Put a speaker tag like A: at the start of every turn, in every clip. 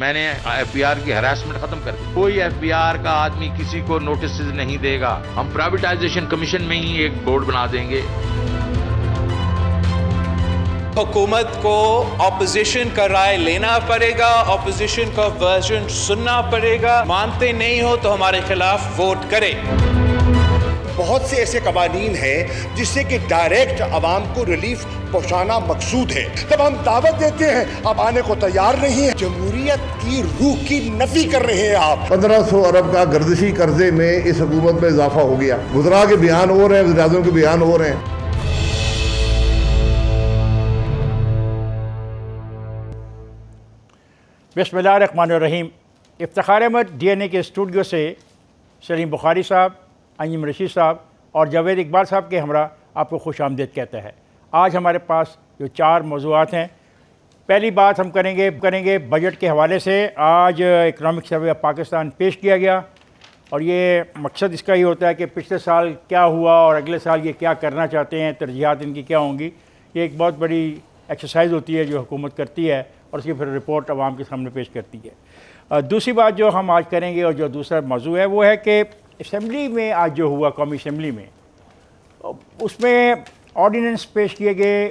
A: मैंने एफबीआर की हरासमेंट खत्म कर दी। कोई एफबीआर का आदमी किसी को नोटिस नहीं देगा। हम प्राइवेटाइजेशन कमीशन में ही एक बोर्ड बना देंगे।
B: हुकूमत को ऑपोजिशन का राय लेना पड़ेगा, ऑपोजिशन का वर्जन सुनना पड़ेगा। मानते नहीं हो तो हमारे खिलाफ वोट करें।
C: बहुत से ऐसे कवानीन हैं जिससे कि डायरेक्ट आवाम को रिलीफ पहुंचाना मकसूद है। तब हम दावत देते हैं, अब आने को तैयार नहीं है। जमहूरियत की रूह की नफी कर रहे हैं आप।
D: 1500 अरब का गर्दिशी कर्जे में इस हुकूमत में इजाफा हो गया। वज़रा के बयान हो रहे हैं, वज़ीर-ए-आज़म के बयान हो रहे हैं।
E: बिस्मिल्लाहिर्रहमानिर्रहीम। इफ्तिखार अहमद DNA के स्टूडियो से सलीम बुखारी साहब, अंजुम रशीद साहब और जावेद इकबाल साहब के हमरा आपको खुश आमदीद कहता है। आज हमारे पास जो 4 मौज़ूआत हैं, पहली बात हम करेंगे बजट के हवाले से। आज इकनॉमिक सर्वे ऑफ पाकिस्तान पेश किया गया और ये मकसद इसका ये होता है कि पिछले साल क्या हुआ और अगले साल ये क्या करना चाहते हैं, तरजीहात इनकी क्या होंगी। ये एक बहुत बड़ी एक्सरसाइज होती है जो हुकूमत करती है और उसकी फिर रिपोर्ट आवाम के सामने पेश करती है। दूसरी बात जो हम आज करेंगे और जो दूसरा मौजू है वो है कि असम्बली में आज जो हुआ, कौमी असम्बली में, उसमें ऑर्डिनेंस पेश किए गए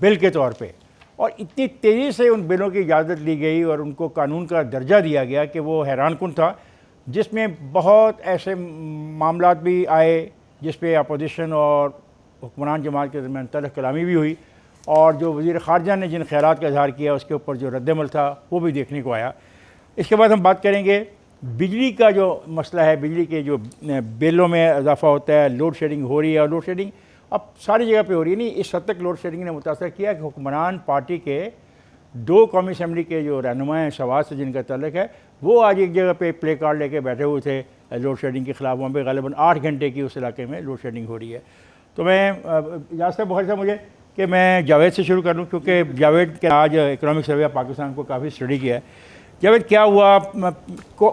E: बिल के तौर पे और इतनी तेज़ी से उन बिलों की इजाज़त ली गई और उनको कानून का दर्जा दिया गया कि वो हैरानकुन था, जिसमें बहुत ऐसे मामलात भी आए जिस पे अपोजिशन और हुक्मरान जमात के दरमियान तल्ख कलामी भी हुई और जो वज़ीर ख़ारजा ने जिन ख़यालात का इज़हार किया उसके ऊपर जो रद्दमल था वो भी देखने को आया। इसके बाद हम बात करेंगे बिजली का जो मसला है, बिजली के जो बिलों में इजाफा होता है, लोड शेडिंग हो रही है और लोड शेडिंग अब सारी जगह पे हो रही है। नहीं, इस हद तक लोड शेडिंग ने मुतासर किया कि हुक्मरान पार्टी के 2 कौमी असम्बली के जो रहनुमा हैं शहबाज से जिनका तल्लुक़ है, वो आज एक जगह पे प्ले कार्ड लेके बैठे हुए थे लोड शेडिंग के ख़िलाफ़। वहाँ पर ग़ालिबन 8 घंटे की उस इलाके में लोड शेडिंग हो रही है। तो मैं इजाज़त है बहुत सा मुझे कि मैं जावेद से शुरू कर लूँ, क्योंकि जावेद के आज इकनॉमिक सर्वे ऑफ पाकिस्तान को काफ़ी स्टडी किया है। जावेद, क्या हुआ?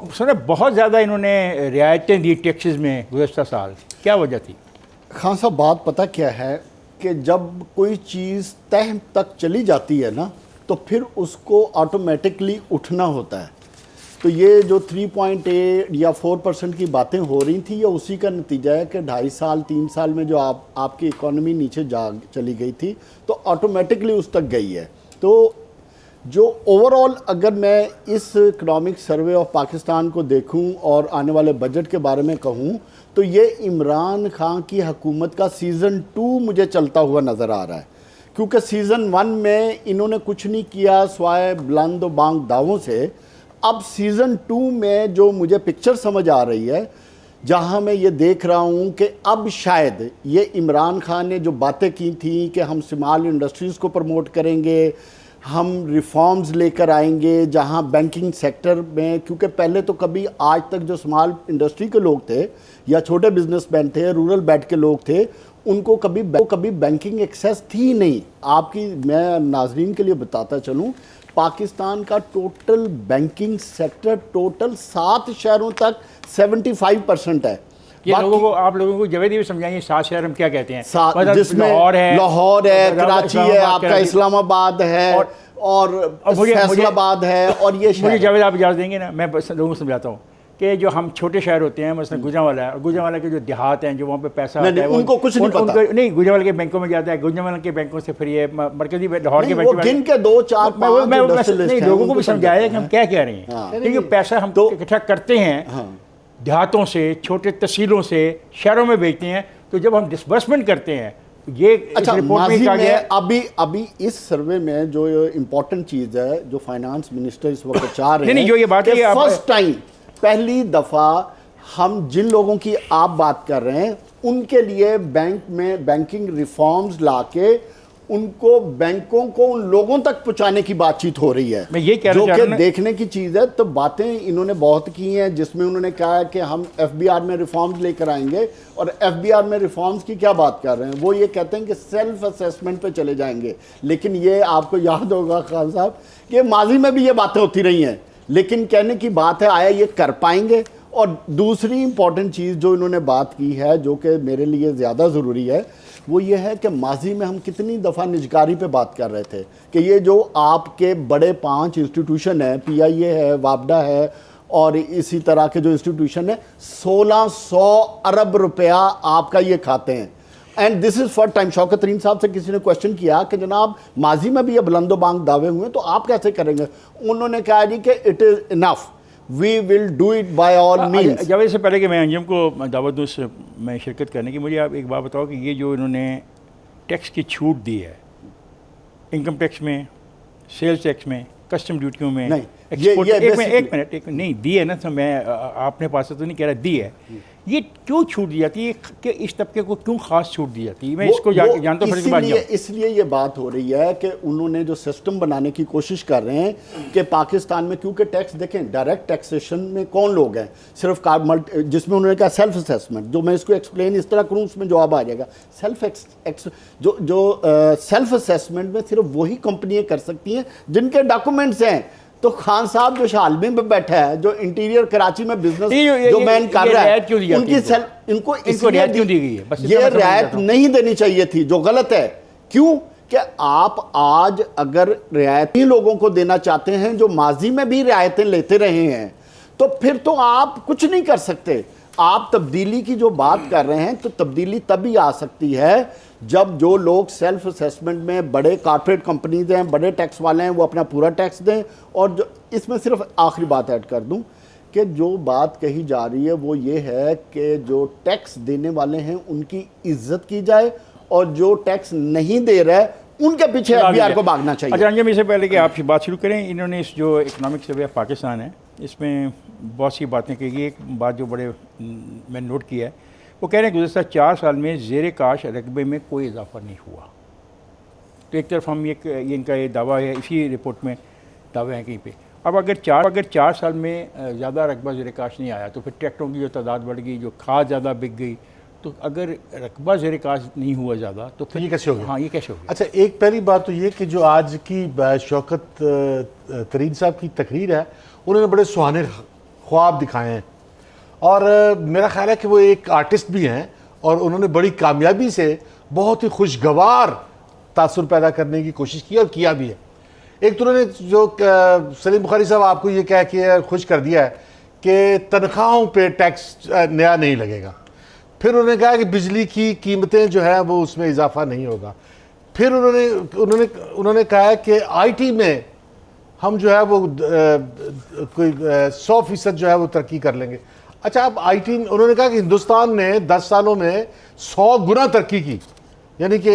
E: सुने बहुत ज़्यादा इन्होंने रियायतें दी टैक्सेस में गुज़श्ता साल, क्या वजह थी?
F: खान साहब, बात पता क्या है कि जब कोई चीज़ तह तक चली जाती है ना, तो फिर उसको ऑटोमेटिकली उठना होता है। तो ये जो 3.8 या 4% की बातें हो रही थी, ये उसी का नतीजा है कि 2.5 साल 3 साल में जो आपकी इकॉनमी नीचे जा चली गई थी, तो ऑटोमेटिकली उस तक गई है। तो जो ओवरऑल अगर मैं इस इकनॉमिक सर्वे ऑफ पाकिस्तान को देखूं और आने वाले बजट के बारे में कहूं, तो ये इमरान खान की हुकूमत का सीज़न 2 मुझे चलता हुआ नज़र आ रहा है। क्योंकि सीज़न 1 में इन्होंने कुछ नहीं किया स्वाय बुलंद व बांग दावों से। अब सीज़न 2 में जो मुझे पिक्चर समझ आ रही है, जहां मैं ये देख रहा हूं कि अब शायद ये इमरान खान ने जो बातें की थी कि हम स्मॉल इंडस्ट्रीज़ को प्रमोट करेंगे, हम रिफॉर्म्स लेकर आएंगे जहां बैंकिंग सेक्टर में, क्योंकि पहले तो कभी आज तक जो स्मॉल इंडस्ट्री के लोग थे या छोटे बिजनेसमैन थे, रूरल बेल्ट के लोग थे, उनको कभी बैंकिंग एक्सेस थी नहीं। आपकी मैं नाजरीन के लिए बताता चलूं, पाकिस्तान का टोटल बैंकिंग सेक्टर टोटल 7 शहरों तक 75% है।
E: ये लोगों को, आप लोगों को जवेद भी समझाइए 7 शहर हम क्या कहते हैं।
F: जिसमें लाहौर है, कराची है, आपका इस्लामाबाद है और फैसलाबाद है। और ये
E: मुझे जावेद आप इजाज़त देंगे ना, मैं लोगों को समझाता हूँ कि जो हम छोटे शहर होते हैं, मसलन गुजरांवाला है, गुजरांवाला के जो देहात हैं, जो वहाँ पे पैसा आता है,
F: उनको कुछ नहीं पता।
E: नहीं, गुजरांवाला के बैंकों में जाता है, गुजरांवाला के बैंकों से फिर ये मरकजी लाहौर के बैंक में
F: गिन के 2 4 5
E: नहीं, लोगों को भी समझाया कि हम क्या कह रहे हैं। क्योंकि पैसा हम इकट्ठा करते हैं देहातों से, छोटे तहसीलों से, शहरों में बेचते हैं, तो जब हम डिसबर्समेंट करते हैं ये रिपोर्ट में कहा गया।
F: अभी इस सर्वे में जो इम्पोर्टेंट चीज़ है, जो फाइनेंस मिनिस्टर इस वक्त चाह रहे हैं,
E: नहीं, जो ये बात है,
F: फर्स्ट टाइम पहली दफ़ा हम जिन लोगों की आप बात कर रहे हैं उनके लिए बैंक में बैंकिंग रिफॉर्म्स लाके उनको बैंकों को उन लोगों तक पहुंचाने की बातचीत हो रही है।
E: मैं ये कह
F: जो कि देखने की चीज़ है। तो बातें इन्होंने बहुत की हैं, जिसमें उन्होंने कहा है कि हम एफबीआर में रिफॉर्म्स लेकर आएंगे। और एफबीआर में रिफॉर्म्स की क्या बात कर रहे हैं, वो ये कहते हैं कि सेल्फ असेसमेंट पे चले जाएंगे। लेकिन ये आपको याद होगा खान साहब कि माजी में भी ये बातें होती रही हैं, लेकिन कहने की बात है आया ये कर पाएंगे। और दूसरी इंपॉर्टेंट चीज़ जो इन्होंने बात की है, जो कि मेरे लिए ज़्यादा ज़रूरी है, वो ये है कि माजी में हम कितनी दफ़ा निजकारी पे बात कर रहे थे कि ये जो आपके बड़े 5 इंस्टीट्यूशन है, PIA है, वापडा है और इसी तरह के जो इंस्टीट्यूशन है, 1600 अरब रुपया आपका ये खाते हैं। And this is for time. Shaukat तरीन साहब से किसी ने क्वेश्चन किया कि जनाब माजी में भी ये बुलंदोबांग दावे हुए तो आप कैसे करेंगे? उन्होंने कहा जी कि it is enough, we will do it by all means.
E: जब इससे पहले कि मैं अंजुम को दावत दूँ मैं शिरकत करने की, मुझे आप एक बात बताओ कि ये जो इन्होंने टैक्स की छूट दी है, इनकम टैक्स में, सेल्स टैक्स में, कस्टम ड्यूटियों में,
F: नहीं,
E: एक्सपोर्ट,
F: ये
E: एक मिनट नहीं दी है ना, तो मैं आपने पास तो नहीं कह रहा, दी है। ये क्यों छूट दी जाती है कि इस तबके को क्यों खास छूट दी जाती है? मैं इसको जानता हूँ।
F: इसलिए ये बात हो रही है कि उन्होंने जो सिस्टम बनाने की कोशिश कर रहे हैं कि पाकिस्तान में, क्योंकि टैक्स देखें, डायरेक्ट टैक्सेशन में कौन लोग हैं? सिर्फ जिसमें उन्होंने कहा सेल्फ असेसमेंट, जो मैं इसको एक्सप्लेन इस तरह करूँ उसमें जवाब आ जाएगा। जो सेल्फ असेसमेंट में सिर्फ वही कंपनियाँ कर सकती हैं जिनके डॉक्यूमेंट्स हैं। तो खान साहब जो शालमी में बैठा है, जो इंटीरियर कराची में बिजनेस जो मैन कर रहा है, उनकी इनको
E: रियायत क्यों दी गई है?
F: ये रियायत नहीं देनी चाहिए थी, जो गलत है। क्यों कि आप आज अगर रियायती लोगों को देना चाहते हैं जो माजी में भी रियायतें लेते रहे हैं, तो फिर तो आप कुछ नहीं कर सकते। आप तब्दीली की जो बात कर रहे हैं, तो तब्दीली तभी आ सकती है जब जो लोग सेल्फ असेसमेंट में, बड़े कॉर्पोरेट कंपनीज हैं, बड़े टैक्स वाले हैं, वो अपना पूरा टैक्स दें। और जो इसमें सिर्फ आखिरी बात ऐड कर दूं कि जो बात कही जा रही है वो ये है कि जो टैक्स देने वाले हैं उनकी इज्जत की जाए, और जो टैक्स नहीं दे रहा है उनके पीछे FBI को भागना चाहिए।
E: अच्छा अंजम, इससे पहले कि आप बात शुरू करें, इन्होंने इस जो इकनॉमिक सर्वे ऑफ पाकिस्तान है, इसमें बहुत सी बातें कही। एक बात जो बड़े मैंने नोट किया है, वो कह रहे हैं गुज़श्ता 4 साल में ज़ेर काश रकबे में कोई इजाफा नहीं हुआ। तो एक तरफ हम ये इनका ये दावा है, इसी रिपोर्ट में दावे हैं कहीं पे। अब अगर 4 साल में ज़्यादा रकबा ज़ेर काश नहीं आया, तो फिर ट्रैक्टरों की जो तादाद बढ़ गई, जो खाद ज़्यादा बिक गई, तो अगर रकबा ज़ेर काश नहीं हुआ ज़्यादा तो फिर
G: ये कैसे हो गया?
E: हाँ, ये कैसे हो गया?
G: अच्छा, एक पहली बात तो ये कि जो आज की शौकत तरीन साहब की तकरीर है, उन्होंने बड़े सुहाने ख्वाब दिखाए हैं, और मेरा ख्याल है कि वो एक आर्टिस्ट भी हैं, और उन्होंने बड़ी कामयाबी से बहुत ही खुशगवार तासुर पैदा करने की कोशिश की और किया भी है। एक तो उन्होंने जो सलीम बुखारी साहब आपको ये कह के खुश कर दिया है कि तनख्वाहों पे टैक्स नया नहीं लगेगा। फिर उन्होंने कहा कि बिजली की कीमतें जो है वो उसमें इजाफा नहीं होगा। फिर उन्होंने कहा कि IT में हम जो है वो कोई 100% जो है वो तरक्की कर लेंगे। अच्छा, अब IT उन्होंने कहा कि हिंदुस्तान ने 10 सालों में 100 गुना तरक्की की, यानी कि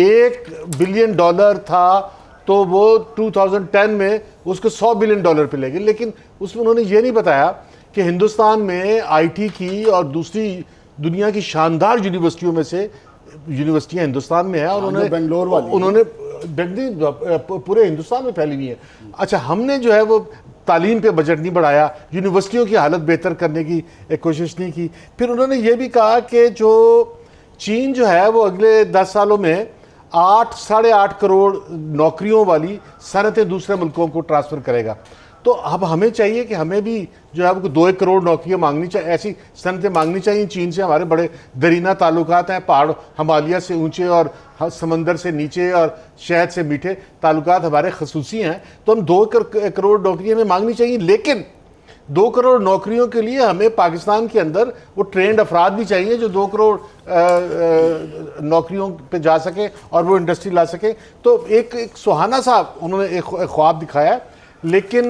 G: $1 बिलियन था तो वो 2010 में उसको $100 बिलियन पे ले गए। लेकिन उसमें उन्होंने ये नहीं बताया कि हिंदुस्तान में IT की और दूसरी दुनिया की शानदार यूनिवर्सिटियों में से यूनिवर्सिटियाँ हिंदुस्तान में है, और उन्होंने
F: बेंगलोर वाली,
G: उन्होंने पूरे हिंदुस्तान में फैली हुई है। अच्छा, हमने जो है वो तालीम पे बजट नहीं बढ़ाया, यूनिवर्सिटियों की हालत बेहतर करने की एक कोशिश नहीं की। फिर उन्होंने ये भी कहा कि जो चीन जो है वो अगले 10 सालों में 8-8.5 करोड़ नौकरियों वाली सनतें दूसरे मुल्कों को ट्रांसफ़र करेगा। तो अब हमें चाहिए कि हमें भी जो है वो 2-1 करोड़ नौकरियाँ मांगनी चाहिए, ऐसी सनतें मांगनी चाहिए। चीन से हमारे बड़े दरीना ताल्लुकात हैं, पहाड़ हिमालय से ऊंचे और समंदर से नीचे और शहद से मीठे ताल्लुकात हमारे खसूसी हैं। तो हम 2 करोड़ नौकरियाँ हमें मांगनी चाहिए, लेकिन 2 करोड़ नौकरियों के लिए हमें पाकिस्तान के अंदर वो ट्रेंड अफराद भी चाहिए जो 2 करोड़ नौकरियों पे जा सके और वो इंडस्ट्री ला सके। तो एक सुहाना सा उन्होंने एक ख्वाब दिखाया है, लेकिन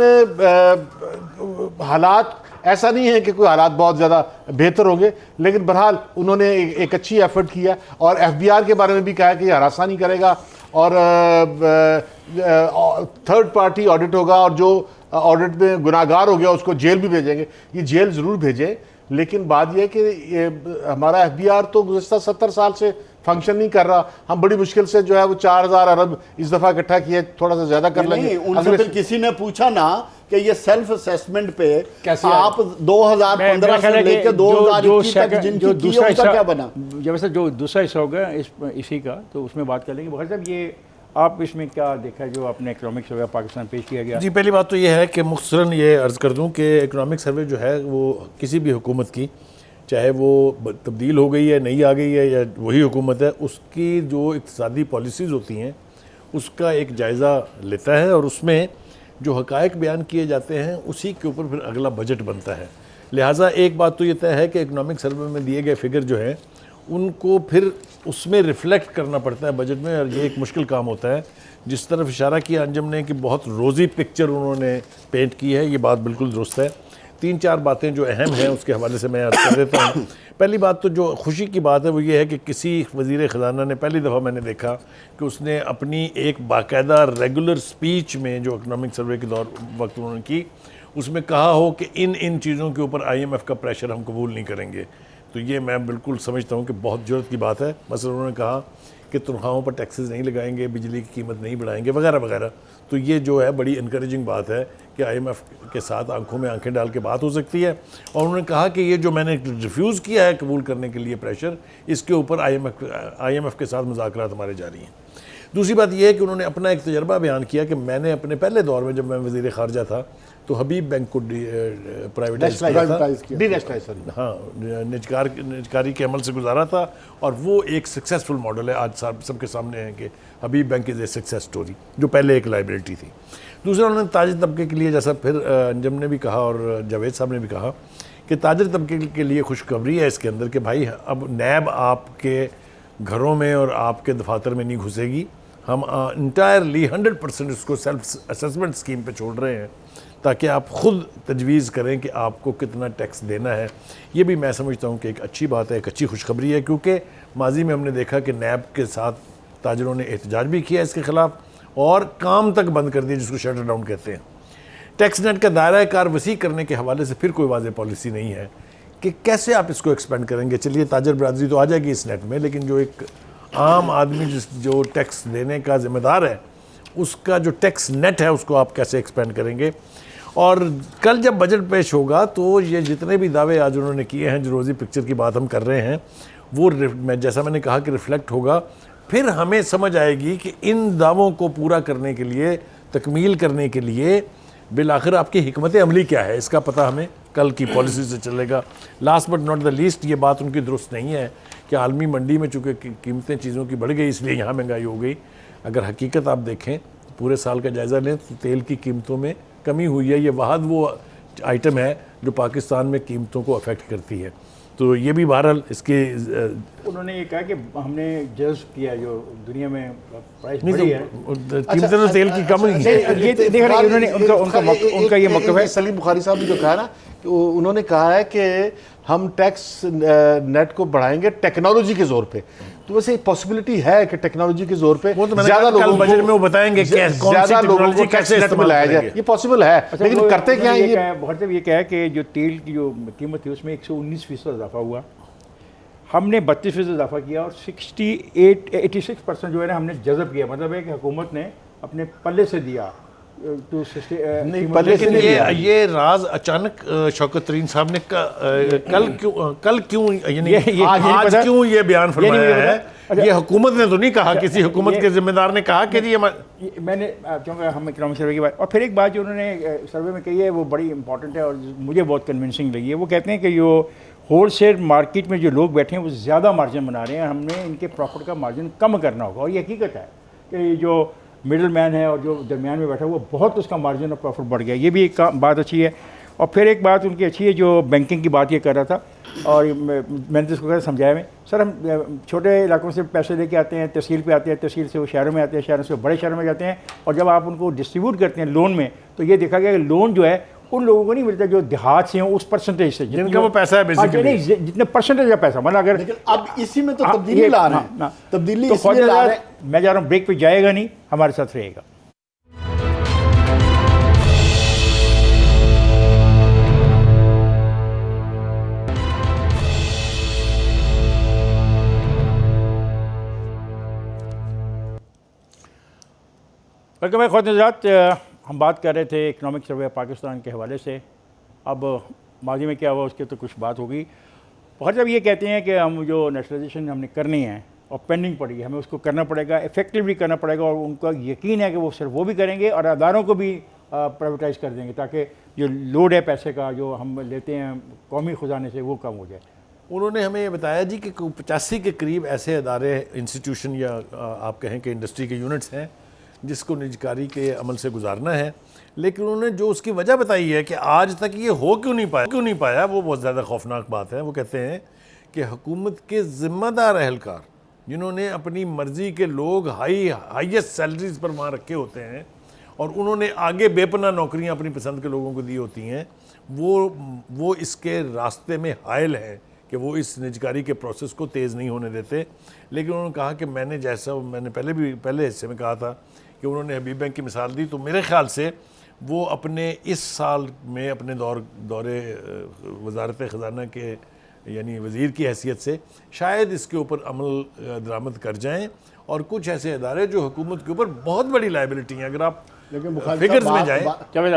G: हालात ऐसा नहीं है कि कोई हालात बहुत ज़्यादा बेहतर होंगे। लेकिन बहरहाल उन्होंने एक अच्छी एफर्ट किया, और FBR के बारे में भी कहा कि ये हरासा नहीं करेगा, और थर्ड पार्टी ऑडिट होगा, और जो ऑडिट में गुनाहगार हो गया उसको जेल भी भेजेंगे। ये जेल ज़रूर भेजें, लेकिन बात यह है कि हमारा FBR तो गुज़श्ता 70 साल से फंक्शन नहीं कर रहा। हम बड़ी मुश्किल से जो है वो 4000 अरब इस दफ़ा इकट्ठा किए, थोड़ा सा ज़्यादा कर लेंगे।
F: उनसे फिर किसी ने पूछा ना कि ये सेल्फ असेसमेंट पे कैसे आप 2015 से लेकर 2021 तक जिनकी की उनका क्या बना?
E: जब जो दूसरा हिस्सा होगा इसी का, तो उसमें बात कर लेंगे। बखैर साहब, ये आप इसमें क्या देखा है जो आपने इकनॉमिक सर्वे पाकिस्तान पेश किया गया?
H: जी, पहली बात तो ये है कि मुख्तसरन ये अर्ज़ कर दूं कि इकनॉमिक सर्वे जो है वो किसी भी हुकूमत की चाहे वो तब्दील हो गई है, नई आ गई है या वही हुकूमत है, उसकी जो इक़्तिसादी पॉलिसीज़ होती हैं उसका एक जायज़ा लेता है और उसमें जो हक़ाइक़ बयान किए जाते हैं उसी के ऊपर फिर अगला बजट बनता है। लिहाजा एक बात तो ये तय है कि इकनॉमिक सर्वे में दिए गए फिगर जो हैं उनको फिर उसमें रिफ़्लेक्ट करना पड़ता है बजट में, और ये एक मुश्किल काम होता है। जिस तरफ इशारा किया अंजम ने कि बहुत रोज़ी पिक्चर उन्होंने पेंट की है, ये बात बिल्कुल दुरुस्त है। 3-4 बातें जो अहम हैं उसके हवाले से मैं अर्ज़ कर देता हूँ। पहली बात तो जो खुशी की बात है वो ये है कि किसी वज़ीर ख़ज़ाना ने पहली दफ़ा मैंने देखा कि उसने अपनी एक बाकायदा रेगुलर स्पीच में जो इकनॉमिक सर्वे के वक्त उन्होंने की, उसमें कहा हो कि इन चीज़ों के ऊपर IMF का प्रेशर हम कबूल नहीं करेंगे। तो ये मैं बिल्कुल समझता हूँ कि बहुत ज़रूरत की बात है। मसलन उन्होंने कहा कि तनख्वाहों पर टैक्सेस नहीं लगाएंगे, बिजली की कीमत नहीं बढ़ाएंगे वगैरह वगैरह। तो ये जो है बड़ी इनकरेजिंग बात है कि IMF के साथ आंखों में आंखें डाल के बात हो सकती है। और उन्होंने कहा कि ये जो मैंने रिफ्यूज़ किया है कबूल करने के लिए प्रेशर, इसके ऊपर IMF के साथ मुज़ाकरात हमारे जारी हैं। दूसरी बात यह है कि उन्होंने अपना एक तजर्बा बयान किया कि मैंने अपने पहले दौर में जब मैं वज़ीर ख़ारजा था तो हबीब बैंक को प्राइवेटाइज किया, हाँ, निजकारी के अमल से गुजारा था और वो एक सक्सेसफुल मॉडल है। आज सबके सामने है कि Habib bank is a success story, जो पहले एक लाइबिलिटी थी। दूसरा उन्होंने ताजिर तबके के लिए, जैसा फिर अंजम ने भी कहा और जावेद साहब ने भी कहा कि ताजिर तबके के लिए खुशखबरी है इसके अंदर कि भाई अब नैब आपके घरों में और आपके दफातर में नहीं घुसेगी। हम इंटायरली 100% उसको सेल्फ असेसमेंट स्कीम पे छोड़ रहे हैं ताकि आप ख़ुद तजवीज़ करें कि आपको कितना टैक्स देना है। ये भी मैं समझता हूँ कि एक अच्छी बात है, एक अच्छी खुशखबरी है, क्योंकि माजी में हमने देखा कि नैब के साथ ताजरों ने एहतजाज भी किया इसके ख़िलाफ़ और काम तक बंद कर दिया, जिसको शटर डाउन कहते हैं। टैक्स नेट का दायरा कार वसी करने के हवाले से फिर कोई वाज़ेह पॉलिसी नहीं है कि कैसे आप इसको एक्सपेंड करेंगे। चलिए ताजर बरादरी तो आ जाएगी इस नेट में, लेकिन जो एक आम आदमी जो टैक्स देने का ज़िम्मेदार है उसका जो टैक्स नेट है उसको आप कैसे एक्सपेंड करेंगे। और कल जब बजट पेश होगा तो ये जितने भी दावे आज उन्होंने किए हैं, जो रोज़ी पिक्चर की बात हम कर रहे हैं, वो जैसा मैंने कहा कि रिफ़्लेक्ट होगा। फिर हमें समझ आएगी कि इन दावों को पूरा करने के लिए, तकमील करने के लिए बिल आखिर आपकी हिकमत अमली क्या है, इसका पता हमें कल की पॉलिसी से चलेगा। Last but not the least, ये बात उनकी दुरुस्त नहीं है कि आलमी मंडी में चूँकि कीमतें चीज़ों की बढ़ गई इसलिए यहाँ महंगाई हो गई। अगर हकीकत आप देखें, पूरे साल का जायज़ा लें तो तेल की कीमतों में कमी हुई है। ये वाहद वो आइटम है जो पाकिस्तान में कीमतों को अफेक्ट करती है। तो ये भी बहरहाल इसके
E: उन्होंने ये कहा कि हमने जज्ब किया जो दुनिया में प्राइस बढ़ी है,
H: कीमतें तो तेल की कम ही है।
E: ये देख रहे हैं उन्होंने उनका ये मकसद है।
G: सलीम बुखारी साहब ने जो कहा ना कि उन्होंने कहा है कि हम टैक्स नेट को बढ़ाएंगे टेक्नोलॉजी के जोर पे। तो वैसे पॉसिबिलिटी है कि टेक्नोलॉजी के जोर पे
H: ज्यादा लोगों बजट में वो बताएंगे
G: ज्यादा लोगों को टैक्स नेट में लाया जाए। ये पॉसिबल है, लेकिन करते क्या है? ये
E: बहुत ये क्या है कि जो तेल की जो कीमत थी उसमें 119% इजाफा हुआ, हमने 32% इजाफा किया और 86% जो है ना हमने जज़ब किया। मतलब है कि हुकूमत ने अपने पल्ले से दिया तो
H: लेकिन ये राज अचानक शौकत तरीन साहब ने कल क्यों यानी आज क्यों ये बयान फरमाया है? ये हुकूमत ने तो नहीं कहा, किसी हुकूमत के जिम्मेदार ने कहा कि ये
E: मैंने क्योंकि हम इकनॉमिक सर्वे की बात। और फिर एक बात जो उन्होंने सर्वे में कही है वो बड़ी इंपॉर्टेंट है और मुझे बहुत कन्विंसिंग लगी है। वो कहते हैं कि जो होल सेल मार्केट में जो लोग बैठे हैं वो ज़्यादा मार्जिन बना रहे हैं, हमने इनके प्रॉफिट का मार्जिन कम करना होगा। और ये हकीकत है कि जो मिडिल मैन है और जो दरमियान में बैठा है वो बहुत उसका मार्जिन ऑफ प्रॉफिट बढ़ गया। ये भी एक बात अच्छी है। और फिर एक बात उनकी अच्छी है जो बैंकिंग की बात ये कर रहा था और मैंने तो इसको कहा समझाया में, सर हम छोटे इलाकों से पैसे लेके आते हैं, तहसील पे आते हैं, तहसील से वो शहरों में आते हैं, शहरों से बड़े शहरों में जाते हैं, और जब आप उनको डिस्ट्रीब्यूट करते हैं लोन में तो ये देखा गया कि लोन जो है उन लोगों को नहीं मिलता जो देहात से हो उस परसेंटेज से
H: जिनका वो पैसा है बेसिकली,
E: जितने परसेंटेज का पैसा। मतलब अगर
F: अब इसी में तो तब्दीली ला रहे हैं, तब्दीली
E: इसलिए ला रहे हैं। मैं जा रहा हूँ ब्रेक पे जाएगा नहीं, हमारे साथ रहेगा। वेलकम है ख़ुद हम बात कर रहे थे इकनॉमिक सर्वे पाकिस्तान के हवाले से। अब माजी में क्या हुआ उसके तो कुछ बात होगी। बहुत जब ये कहते हैं कि हम जो नेशनलाइजेशन हमने करनी है और पेंडिंग पड़ी है, हमें उसको करना पड़ेगा, इफेक्टिवली करना पड़ेगा, और उनका यकीन है कि वो सिर्फ वो भी करेंगे और अदारों को भी प्राइवेटाइज कर देंगे ताकि जो लोड है पैसे का जो हम लेते हैं कौमी ख़जाने से वो कम हो जाए।
H: उन्होंने हमें ये बताया जी कि 85 के करीब ऐसे अदारे, इंस्टीट्यूशन या आप कहें कि इंडस्ट्री के यूनिट्स हैं जिसको निजकारी के अमल से गुजारना है, लेकिन उन्होंने जो उसकी वजह बताई है कि आज तक ये हो क्यों नहीं पाया, वो बहुत ज़्यादा खौफनाक बात है। वो कहते हैं कि हुकूमत के ज़िम्मेदार अहलकार जिन्होंने अपनी मर्ज़ी के लोग हाईएस्ट सैलरीज पर वहाँ रखे होते हैं और उन्होंने आगे बेपनाह नौकरियाँ अपनी पसंद के लोगों को दी होती हैं, वो इसके रास्ते में हायल हैं कि वो इस निजकारी के प्रोसेस को तेज़ नहीं होने देते। लेकिन उन्होंने कहा कि मैंने पहले हिस्से में कहा था कि उन्होंने हबीब बैंक की मिसाल दी, तो मेरे ख़्याल से वो अपने इस साल में अपने दौरे वजारत ख़जाना के यानी वज़ीर की हैसियत से शायद इसके ऊपर अमल दरामद कर जाएं और कुछ ऐसे इदारे जो हुकूमत के ऊपर बहुत बड़ी लाइबिलिटी हैं, अगर आप फिगर्स में जाएं,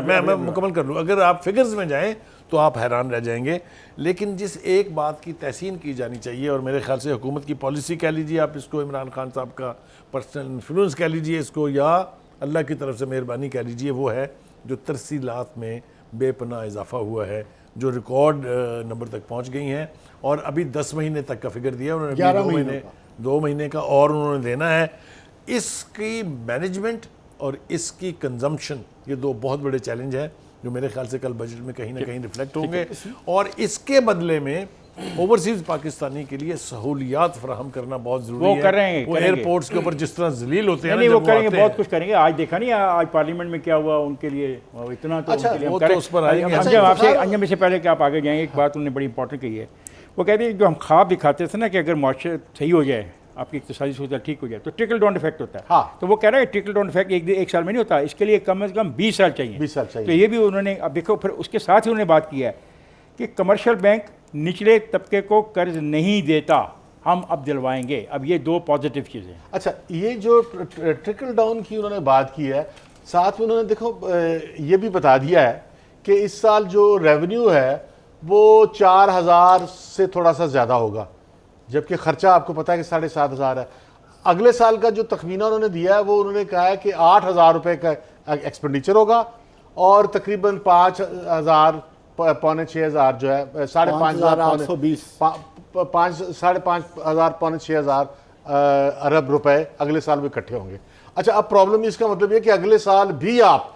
H: मैं मुकम्मल कर लूँ, अगर आप फिगर्स में जाएं तो आप हैरान रह जाएंगे। लेकिन जिस एक बात की तहसीन की जानी चाहिए और मेरे ख्याल से हुकूमत की पॉलिसी कह लीजिए आप इसको, इमरान खान साहब का पर्सनल इन्फ्लुएंस कह लीजिए इसको, या अल्लाह की तरफ से मेहरबानी कह लीजिए, वो है जो तरसीलात में बेपनाह इजाफा हुआ है, जो रिकॉर्ड नंबर तक पहुँच गई हैं और अभी 10 महीने तक का फिगर दिया उन्होंने, 2 महीने का और उन्होंने देना है। इसकी मैनेजमेंट और इसकी कंजम्पशन, ये 2 बहुत बड़े चैलेंज हैं जो मेरे ख्याल से कल बजट में कहीं ना कहीं रिफ्लेक्ट होंगे और इसके बदले में ओवरसीज पाकिस्तानी के लिए सहूलियात फराहम करना बहुत जरूरी है।
E: वो कर रहे हैं,
H: वो एयरपोर्ट्स के ऊपर जिस तरह जलील होते हैं
E: नहीं, वो करेंगे, बहुत कुछ करेंगे। आज देखा नहीं आज पार्लियामेंट में क्या हुआ उनके लिए, इतना तो
H: अच्छा,
E: उनके लिए
H: वो
E: हम करें।
H: तो उस पर आएंगे।
E: आपसे अंजम से पहले कि आप आगे जाएंगे, एक बात उन्होंने बड़ी इंपॉर्टेंट कही है। वो कहते हैं जो हम ख्वाब दिखाते थे ना कि अगर मुआशरा सही हो जाए, आपकी इक़्तिसादी सूरत ठीक हो जाए तो ट्रिकल डाउन इफेक्ट होता है।
F: हाँ।
E: तो वो कह रहा है ट्रिकल डाउन इफेक्ट एक साल में नहीं होता, इसके लिए कम से कम 20 साल चाहिए।
F: 20 साल चाहिए।
E: तो ये भी उन्होंने, अब देखो फिर उसके साथ ही उन्होंने बात किया है कि कमर्शियल बैंक निचले तबके को कर्ज नहीं देता, हम अब दिलवाएंगे। अब ये 2 पॉजिटिव चीज़ें।
G: अच्छा, ये जो ट्रिकल डाउन की उन्होंने बात की है, साथ में उन्होंने देखो ये भी बता दिया है कि इस साल जो रेवेन्यू है वो 4000 से थोड़ा सा ज़्यादा होगा, जबकि खर्चा आपको पता है कि 7500 है। अगले साल का जो तखमीना उन्होंने दिया है वो उन्होंने कहा है कि 8000 रुपये का एक्सपेंडिचर होगा और तकरीबन 5000 पौने 6000 जो है 5520 5500 पौने 6000 अरब रुपए अगले साल में इकट्ठे होंगे। अच्छा, अब प्रॉब्लम इसका मतलब ये कि अगले साल भी आप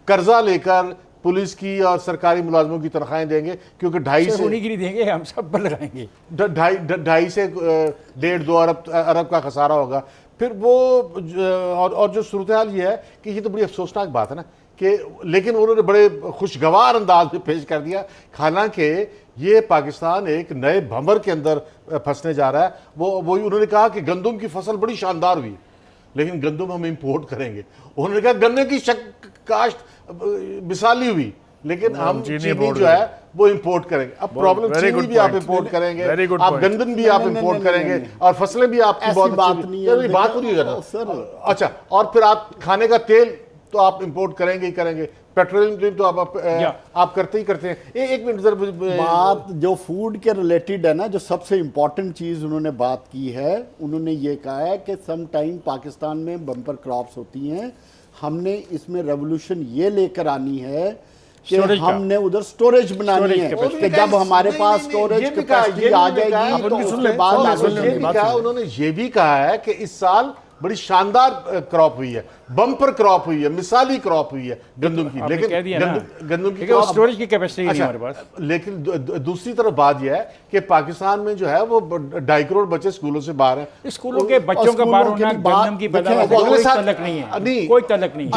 G: कर्जा लेकर पुलिस की और सरकारी मुलाजमों की तनख्वाहें देंगे, क्योंकि 2.5 से
E: उन्हीं की नहीं देंगे, हम सब पर लगाएंगे।
G: 2.5 से 1.5-2 अरब का खसारा होगा। फिर वो और जो सूरत हाल ये है कि ये तो बड़ी अफसोसनाक बात है ना कि, लेकिन उन्होंने बड़े खुशगवार अंदाज में पेश कर दिया, हालांकि ये पाकिस्तान एक नए भंवर के अंदर फंसने जा रहा है। वो उन्होंने कहा कि गंदम की फसल बड़ी शानदार हुई लेकिन गंदम हम इंपोर्ट करेंगे। उन्होंने कहा गन्ने की काश्त मिसाली हुई लेकिन हम चीनी जो है वो इंपोर्ट करेंगे। अब प्रॉब्लम चीनी भी आप इंपोर्ट करेंगे, आप गंदम भी आप इंपोर्ट करेंगे और फसलें भी आपकी बहुत
F: बात नहीं है,
G: बात पूरी है ना। अच्छा, और फिर आप खाने का तेल तो आप इंपोर्ट करेंगे ही करेंगे, पेट्रोलियम तो आप करते ही करते हैं। एक मिनट जरा
F: बात जो फूड के रिलेटेड है ना, जो सबसे इम्पॉर्टेंट चीज़ उन्होंने बात की है, उन्होंने ये कहा है कि सम टाइम पाकिस्तान में बम्पर क्रॉप्स होती हैं, हमने इसमें रेवोल्यूशन ये लेकर आनी है कि हमने उधर स्टोरेज बनानी है कि जब हमारे पास स्टोरेज कैपेसिटी आ जाएगी तो उसके बाद
G: उन्होंने ये भी कहा है कि इस साल बड़ी शानदार क्रॉप हुई है, बम्पर क्रॉप हुई है, मिसाली क्रॉप हुई है गंदम की, लेकिन गंदम की
E: स्टोरेज की कैपेसिटी नहीं हमारे पास।
G: लेकिन दूसरी तरफ बात यह है कि पाकिस्तान में जो है वो 2.5 करोड़ बच्चे स्कूलों से बाहर हैं।
E: स्कूलों के बच्चों का बाहर होना गंदम की पैदावार कोई तल्लक नहीं है, कोई तल्लक नहीं है।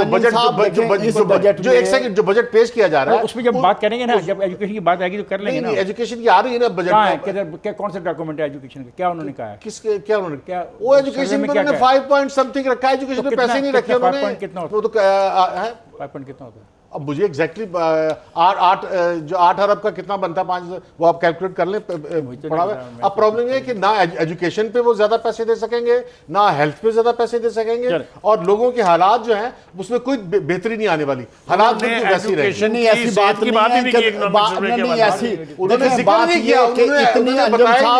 G: जो एक सेकंड जो बजट पेश किया जा रहा है
E: उसमें जब बात करेंगे ना, जब एजुकेशन की बात आएगी तो कर लेंगे ना।
G: एजुकेशन की आ रही है ना बजट में,
E: कौन सा डॉक्यूमेंट है एजुकेशन का, क्या उन्होंने कहा है,
G: किसके क्या उन्होंने क्या वो एजुकेशन में उन्होंने 5 पॉइंट समथिंग रखा है, एजुकेशन में पैसे नहीं रखे उन्होंने। वो तो
E: 5 पॉइंट कितना होता है?
G: अब मुझे एग्जैक्टली 8 अरब का कितना बनता है 5, वो आप कैलकुलेट कर लें पड़ा हुआ। अब प्रॉब्लम ये है कि ना एजुकेशन पे वो ज्यादा पैसे दे सकेंगे, ना हेल्थ पे ज्यादा पैसे दे सकेंगे, और लोगों के हालात जो हैं उसमें कोई बेहतरी नहीं आने वाली, हालात वैसी रहेंगे।
F: ऐसी बात नहीं है, ऐसी उन्होंने जिक्र नहीं किया, उन्होंने बताया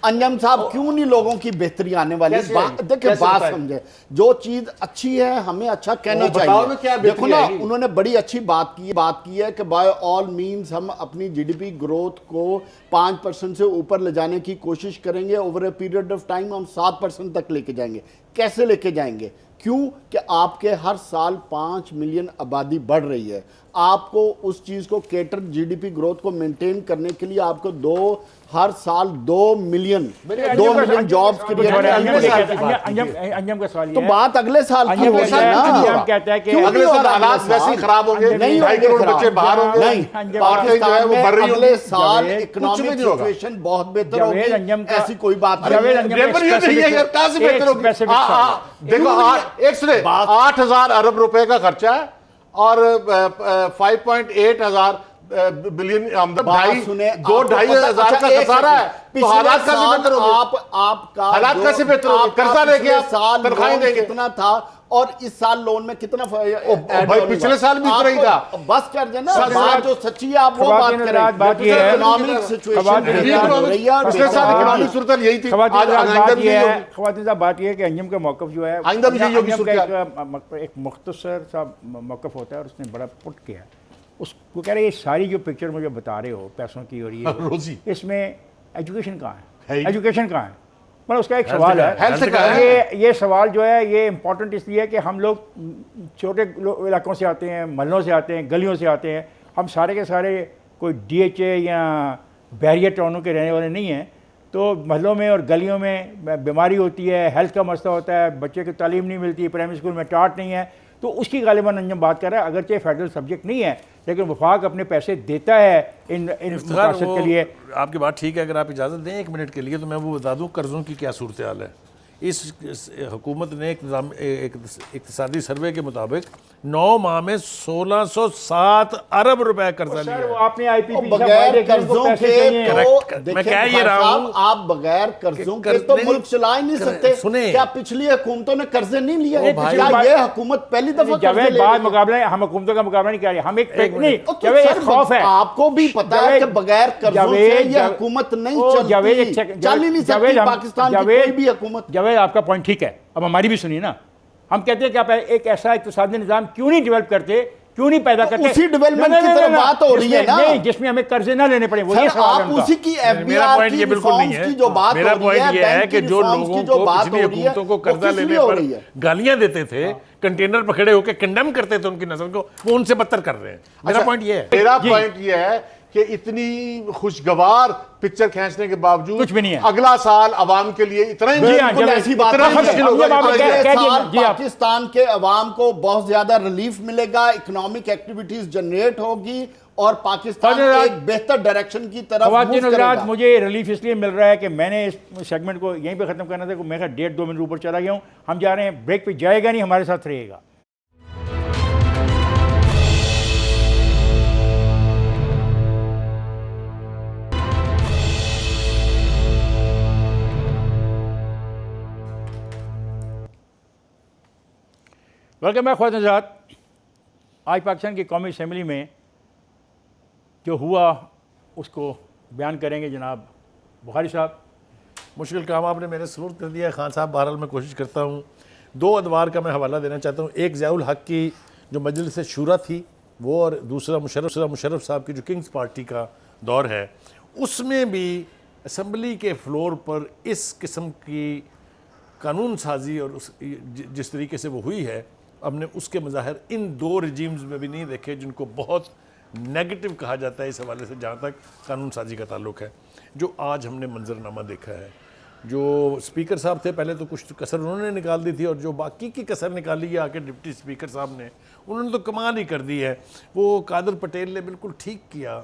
F: अंजम साहब क्यों नहीं लोगों की बेहतरी आने वाली?
G: कैसे
F: देखिए
G: कैसे
F: बात
G: बताएं?
F: समझे, जो चीज अच्छी है हमें अच्छा कहना
G: वो बताओ ना क्या
F: चाहिए।
G: बेहतरी
F: देखो ना,
G: आएगी?
F: उन्होंने बड़ी अच्छी बात की है कि बाय ऑल मीन्स हम अपनी जीडीपी ग्रोथ को 5% से ऊपर ले जाने की कोशिश करेंगे। Over a period of time हम 7% तक लेके जाएंगे। कैसे लेके जाएंगे? क्यों कि आपके हर साल 5 मिलियन आबादी बढ़ रही है। आपको उस चीज को केटर जीडीपी ग्रोथ को मेंटेन करने के लिए आपको हर साल 2 मिलियन जॉब्स क्रिएट
E: अंजम का सवाल
F: तो बात अगले साल की होगी ना।
E: अंजम कहता है कि
F: क्यों
G: अगले साल हालात वैसे ही खराब होंगे,
F: नहीं
G: 2.5 करोड़
F: होंगे
G: बच्चे बाहर होंगे,
F: नहीं,
G: औरतें जो है वो बढ़ रही
F: अगले
G: होंगी।
F: साल
E: जावेद,
F: इकोनॉमिक
G: नहीं होगा।
F: सिचुएशन बहुत बेहतर
E: जावेद अंजम
F: होगी,
E: का-
F: ऐसी कोई बात
E: जावेद
F: नहीं है।
E: अंजम
G: रेवेन्यू नहीं है यार, कहां से बेहतर होगी?
E: specific सवाल।
G: देखो, एक सुने, 8,000 अरब रुपए का खर्चा है और 5.8 हजार बिलियन आमदन,
F: बात सुने,
G: 2-2.5 हजार का खसारा है। तो हालात कैसे बेहतर होंगे?
F: आपका
G: हालात कैसे बेहतर होंगे? कर्जा लेके आप
F: साल
G: तनख्वाहें देंगे।
F: कितना था और इस साल लोन में कितना
G: भाई पिछले साल भी इतना ही था।
F: बस कर देना,
G: सर,
F: बात जो सच्ची है आप वो बात
E: ख़वातीन हज़रात,
F: करें।
E: बात ये है-
F: इकोनॉमिक सिचुएशन
E: ख़वातीन हज़रात,
G: पिछले साल इकोनॉमिक सूरत यही थी।
E: ख़वातीन
G: आज
E: हज़रात,
G: आइंदा
E: बात
G: भी
E: ये
G: यही
E: है,
G: होगी।
E: ख़वातीन साहब, बात ये है कि अंजम का मौक़िफ़ जो है,
G: आइंदा भी यही होगी
E: अंजम का
G: सूरत
E: एक मुख्तसर सा मौक़िफ़ होता है और उसने बड़ा पुट किया है। उसको कह रहे ये सारी जो पिक्चर मुझे बता रहे हो पैसों की और ये
G: रोजी।
E: इसमें एजुकेशन कहाँ
G: है ही।
E: है? एजुकेशन कहाँ है? मतलब उसका एक सवाल है।
G: हेल्थ का है।
E: ये सवाल जो है ये इम्पोर्टेंट इसलिए है कि हम लोग छोटे इलाकों से आते हैं, महलों से आते हैं, गलियों से आते हैं। हम सारे के सारे कोई DHA या बैरियर टाउनों के रहने वाले नहीं हैं। तो महलों में और गलियों में बीमारी होती है, हेल्थ का मसला होता है, बच्चे की तालीम नहीं मिलती, प्राइमरी स्कूल में टाट नहीं है। तो उसकी गालिबन अंजम बात कर रहा है। अगरचे फेडरल सब्जेक्ट नहीं है लेकिन वफाक अपने पैसे देता है इन मकासद के लिए।
H: आपकी बात ठीक है, अगर आप इजाज़त दें 1 मिनट के लिए तो मैं वो बता दूं कर्ज़ों की क्या सूरत हाल है। इस हुकूमत ने एक इक़्तिसादी सर्वे के मुताबिक 9 माह में 1607 अरब रुपए कर्जा
E: सर
H: लिया
E: वो
H: है।
E: आपने IPP
F: बगैर कर्जों के
H: Correct।
F: तो
H: मैं
F: देखिए
H: कह ये
F: भाई
H: रहा
F: साहब,
H: हूं
F: आप बगैर कर्जों के
H: कर्ज
F: तो
H: नहीं-
F: मुल्क चला ही नहीं सकते।
H: सुने।
F: क्या पिछली हुकूमतों ने कर्जे नहीं लिए?
E: ओ भाई,
F: क्या
E: भाई-
F: ये हुकूमत पहली दफा कर्जे
E: जावेद
F: ले
E: बाद
F: रही है?
E: मुकाबला है, हम हुकूमतों का मुकाबला नहीं कर रहे, हम एक नहीं
F: तो
E: जावेद
F: सर,
E: एक खौफ है।
F: आपको भी पता है कि बगैर कर्जों से ये हुकूमत नहीं
E: जावेद
F: चलती, चल ही नहीं सकती पाकिस्तान की कोई भी हुकूमत।
E: जावेद आपका पॉइंट ठीक है, अब हमारी भी सुनिए ना। हम कहते हैं कि आप एक ऐसा इक़्तिसादी निज़ाम क्यों नहीं डेवलप करते, क्यों नहीं पैदा करते?
F: उसी डेवलपमेंट की तरफ बात हो रही है ना।
E: नहीं, जिसमें हमें कर्जे ना लेने पड़े, वो ये
F: सर,
E: सवाल है
F: आप
E: उनका।
F: उसी की
H: मेरा
F: FBR
H: पॉइंट
F: की
H: ये बिल्कुल नहीं
F: रिफॉर्म्स
H: है।
F: की जो बात
H: मेरा
F: हो रही
H: पॉइंट ये है
F: बैंक
H: कि
F: की
H: जो
F: रिफॉर्म्स
H: लोगों
F: की जो
H: को
F: बात
H: पिछली
F: हो रही है,
H: हुकूमतों को
F: वो
H: कर्जा
F: किस लिए
H: लेने
F: हो
H: पर
F: रही है?
H: गालियां देते थे, कंटेनर पर खड़े होकर कंडेम करते थे उनकी नस्ल को, वो उनसे बदतर कर रहे हैं। मेरा पॉइंट ये है।
G: मेरा पॉइंट ये है कि इतनी खुशगवार पिक्चर खींचने के बावजूद
E: कुछ भी नहीं है।
G: अगला साल अवाम के लिए इतना ही
E: जी हाँ,
F: बिल्कुल ऐसी बात
G: इतना
F: नहीं है।
G: मुश्किल होगा
E: अब
G: जितना
E: ये
G: ये-
E: कह दिया-
F: साल
E: जी आप-
F: पाकिस्तान के अवाम को बहुत ज्यादा रिलीफ मिलेगा, इकोनॉमिक एक्टिविटीज जनरेट होगी और पाकिस्तान
E: ख़वातीन
F: एक बेहतर डायरेक्शन की तरफ
E: ख़वातीन
F: मूव
E: हज़रात,
F: करेगा।
E: मुझे रिलीफ इसलिए मिल रहा है कि मैंने इस सेगमेंट को यहीं पे ख़त्म करना था। मैं 1.5-2 मिनट ऊपर चला गया हूँ। हम जा रहे हैं ब्रेक पे, जाएगा नहीं, हमारे साथ रहेगा। वेलकम बैक ख़वातीन हज़रात। आज पाकिस्तान की कौमी असम्बली में जो हुआ उसको बयान करेंगे जनाब बुखारी साहब।
H: मुश्किल काम आपने मेरे सुपुर्द कर दिया है खान साहब। बहरहाल मैं कोशिश करता हूँ। 2 अदवार का मैं हवाला देना चाहता हूँ। एक ज़ियाउल हक की जो मजलिस शूरा थी वो, और दूसरा मुशर्रफ साहब की जो किंग्स पार्टी का दौर है, उसमें भी असम्बली के फ्लोर पर इस किस्म की कानून साजी और जिस तरीके से वो हुई है, हमने उसके मज़ाहिर इन 2 रजीम्स में भी नहीं देखे जिनको बहुत नेगेटिव कहा जाता है इस हवाले से, जहाँ तक कानून साजी का ताल्लुक़ है। जो आज हमने मंजरनामा देखा है, जो स्पीकर साहब थे पहले तो कुछ कसर उन्होंने निकाल दी थी, और जो बाकी की कसर निकाली है आके डिप्टी स्पीकर साहब ने, उन्होंने तो कमाल ही कर दी है। वो कादर पटेल ने बिल्कुल ठीक किया।